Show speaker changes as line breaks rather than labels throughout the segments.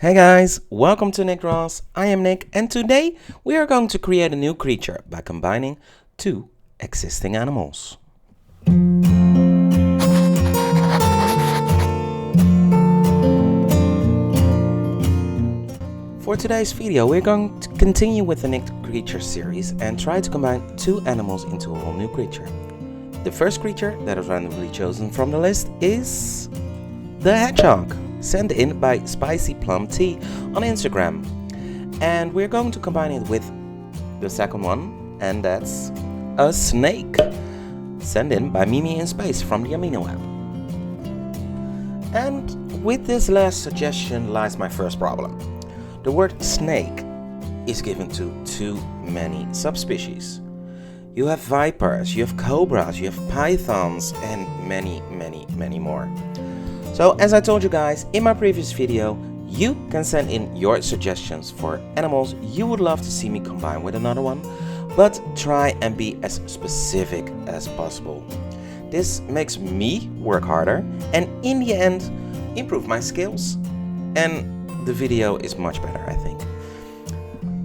Hey guys, welcome to Nick Draws. I am Nick and today we are going to create a new creature by combining two existing animals. For today's video we're going to continue with the Nicked Creatures series and try to combine two animals into a whole new creature. The first creature that is randomly chosen from the list is the hedgehog, sent in by Spicy Plum Tea on Instagram. And we're going to combine it with the second one, and that's a snake, sent in by Mimi in Space from the Amino app. And with this last suggestion lies my first problem. The word snake is given to too many subspecies. You have vipers, you have cobras, you have pythons, and many more. So as I told you guys in my previous video, you can send in your suggestions for animals you would love to see me combine with another one, but try and be as specific as possible. This makes me work harder and in the end improve my skills, and the video is much better, I think.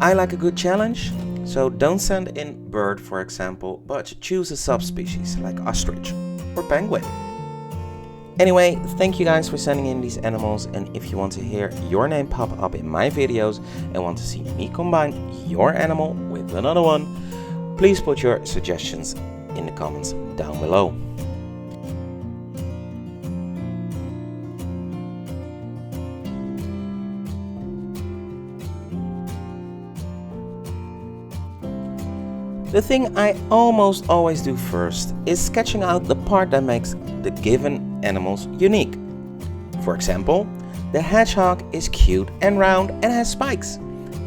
I like a good challenge, so don't send in bird for example, but choose a subspecies like ostrich or penguin. Anyway, thank you guys for sending in these animals, and if you want to hear your name pop up in my videos and want to see me combine your animal with another one, please put your suggestions in the comments down below. The thing I almost always do first is sketching out the part that makes the given animals unique. For example, the hedgehog is cute and round and has spikes,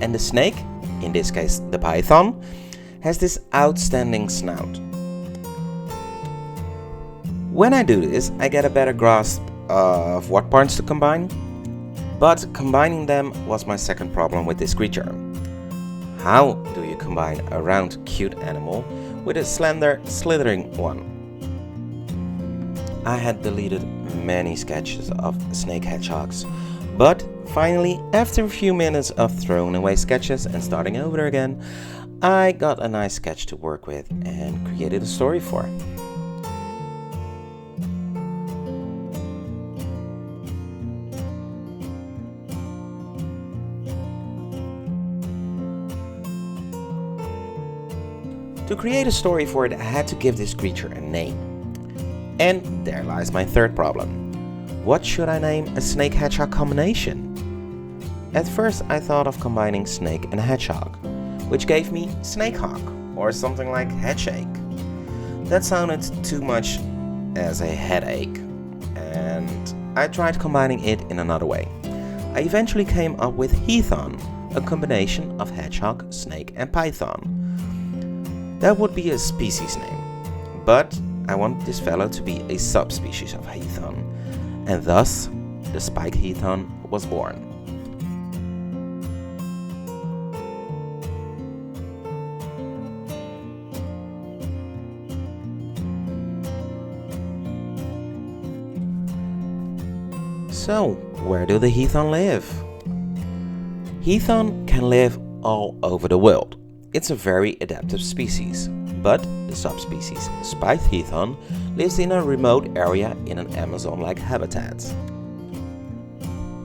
and the snake, in this case the python, has this outstanding snout. When I do this, I get a better grasp of what parts to combine, but combining them was my second problem with this creature. How do you combine a round, cute animal with a slender, slithering one? I had deleted many sketches of snake hedgehogs, but finally, after a few minutes of throwing away sketches and starting over again, I got a nice sketch to work with and created a story for. To create a story for it, I had to give this creature a name. And there lies my third problem. What should I name a snake-hedgehog combination? At first I thought of combining snake and hedgehog, which gave me snakehawk or something like headache. That sounded too much as a headache, and I tried combining it in another way. I eventually came up with heathon, a combination of hedgehog, snake and python. That would be a species name, but I want this fellow to be a subspecies of heathon, and thus the spike heathon was born. So, where do the heathon live? Heathon can live all over the world. It's a very adaptive species, but the subspecies spiked heathon lives in a remote area in an Amazon-like habitat.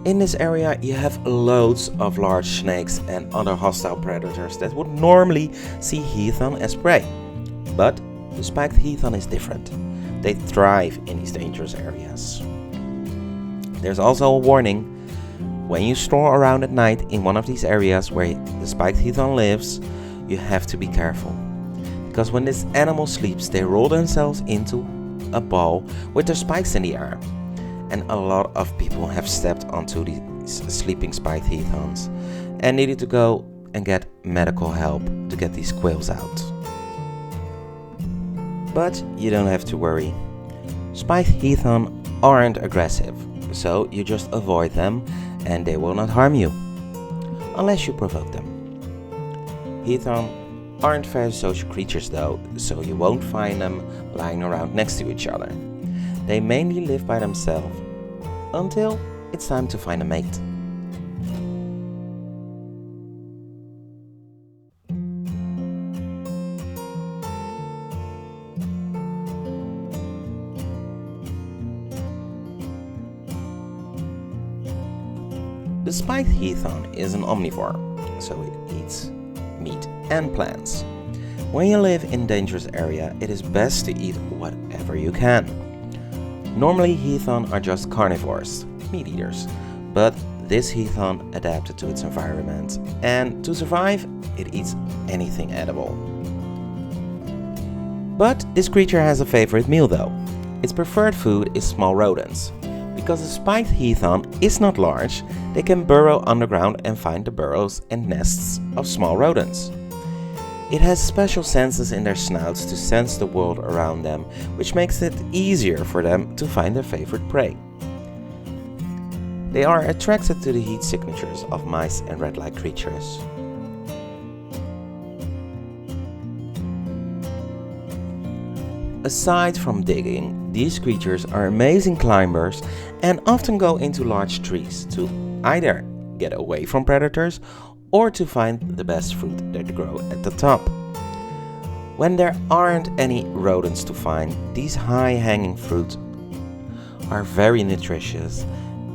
In this area you have loads of large snakes and other hostile predators that would normally see heathon as prey. But the spiked heathon is different. They thrive in these dangerous areas. There's also a warning. When you stroll around at night in one of these areas where the spiked heathon lives, you have to be careful, because when this animal sleeps they roll themselves into a ball with their spikes in the air, and a lot of people have stepped onto these sleeping spiked heathons and needed to go and get medical help to get these quills out. But you don't have to worry. Spiked heathon aren't aggressive, so you just avoid them and they will not harm you, unless you provoke them. Heathon aren't very social creatures though, so you won't find them lying around next to each other. They mainly live by themselves until it's time to find a mate. The spiked hedgehog is an omnivore, so it eats meat and plants. When you live in dangerous area, it is best to eat whatever you can. Normally hedgehogs are just carnivores, meat eaters, but this hedgehog adapted to its environment, and to survive, it eats anything edible. But this creature has a favorite meal though. Its preferred food is small rodents. Because the spiked hedgehog is not large, they can burrow underground and find the burrows and nests of small rodents. It has special senses in their snouts to sense the world around them, which makes it easier for them to find their favorite prey. They are attracted to the heat signatures of mice and rat-like creatures. Aside from digging, these creatures are amazing climbers and often go into large trees to either get away from predators or to find the best fruit that grow at the top. When there aren't any rodents to find, these high-hanging fruit are very nutritious,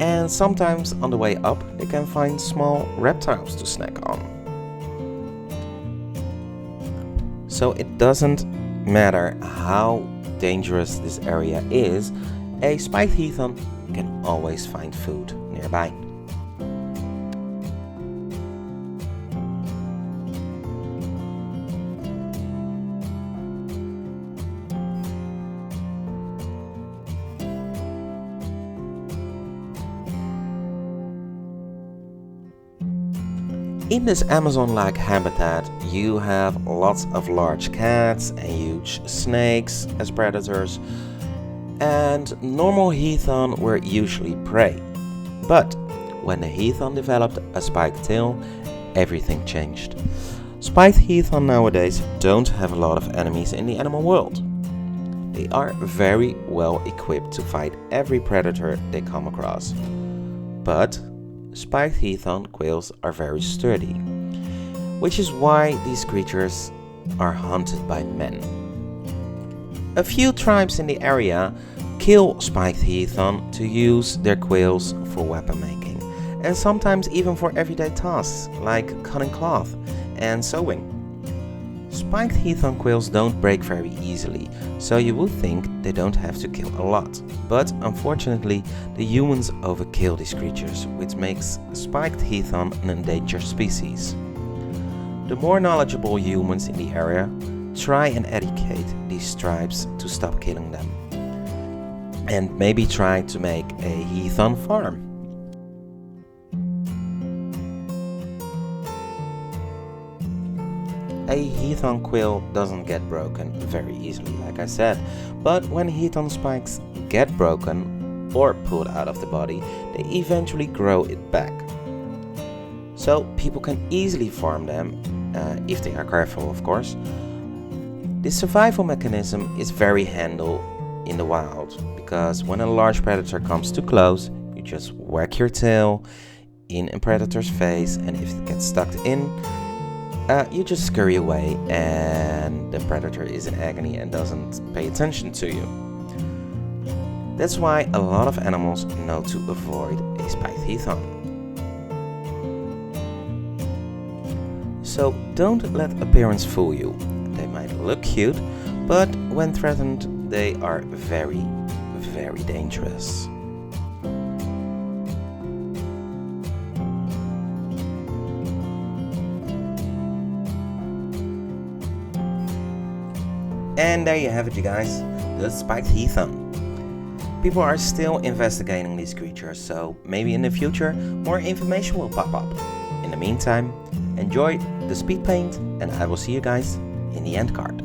and sometimes on the way up they can find small reptiles to snack on. So it doesn't matter how dangerous this area is, a spiked hedgehog can always find food nearby. In this Amazon-like habitat, you have lots of large cats and huge snakes as predators, and normal hedgehogs were usually prey. But when the hedgehog developed a spiked tail, everything changed. Spiked hedgehogs nowadays don't have a lot of enemies in the animal world. They are very well equipped to fight every predator they come across. But spiked hedgehog quails are very sturdy, which is why these creatures are hunted by men. A few tribes in the area kill spiked hedgehog to use their quails for weapon making, and sometimes even for everyday tasks like cutting cloth and sewing. Spiked hedgehog quails don't break very easily, so you would think they don't have to kill a lot. But unfortunately, the humans overkill these creatures, which makes spiked hedgehog an endangered species. The more knowledgeable humans in the area try and educate these tribes to stop killing them, and maybe try to make a hedgehog farm. A hedgehog quail doesn't get broken very easily, like I said, but when hedgehog spikes get broken or pulled out of the body, they eventually grow it back. So people can easily farm them, if they are careful, of course. This survival mechanism is very handy in the wild, because when a large predator comes too close, you just whack your tail in a predator's face, and if it gets stuck in, you just scurry away and the predator is in agony and doesn't pay attention to you. That's why a lot of animals know to avoid a spiked hedgehog. So don't let appearance fool you. They might look cute, but when threatened, they are very, very dangerous. And there you have it, you guys, the spiked hedgehog. People are still investigating these creatures, so maybe in the future more information will pop up. In the meantime, enjoy the speed paint, and I will see you guys in the end card.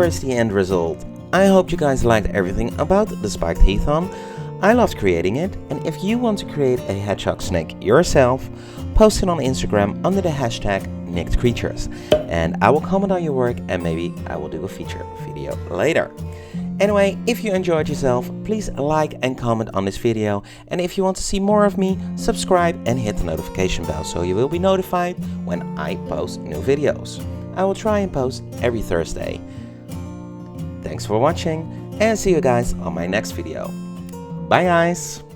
is the end result. I hope you guys liked everything about the spiked heathon. I loved creating it, and if you want to create a hedgehog snake yourself, post it on Instagram under the hashtag nickedcreatures, and I will comment on your work and maybe I will do a feature video later. Anyway, if you enjoyed yourself, please like and comment on this video, and if you want to see more of me, subscribe and hit the notification bell so you will be notified when I post new videos. I will try and post every Thursday. Thanks for watching and see you guys on my next video. Bye guys!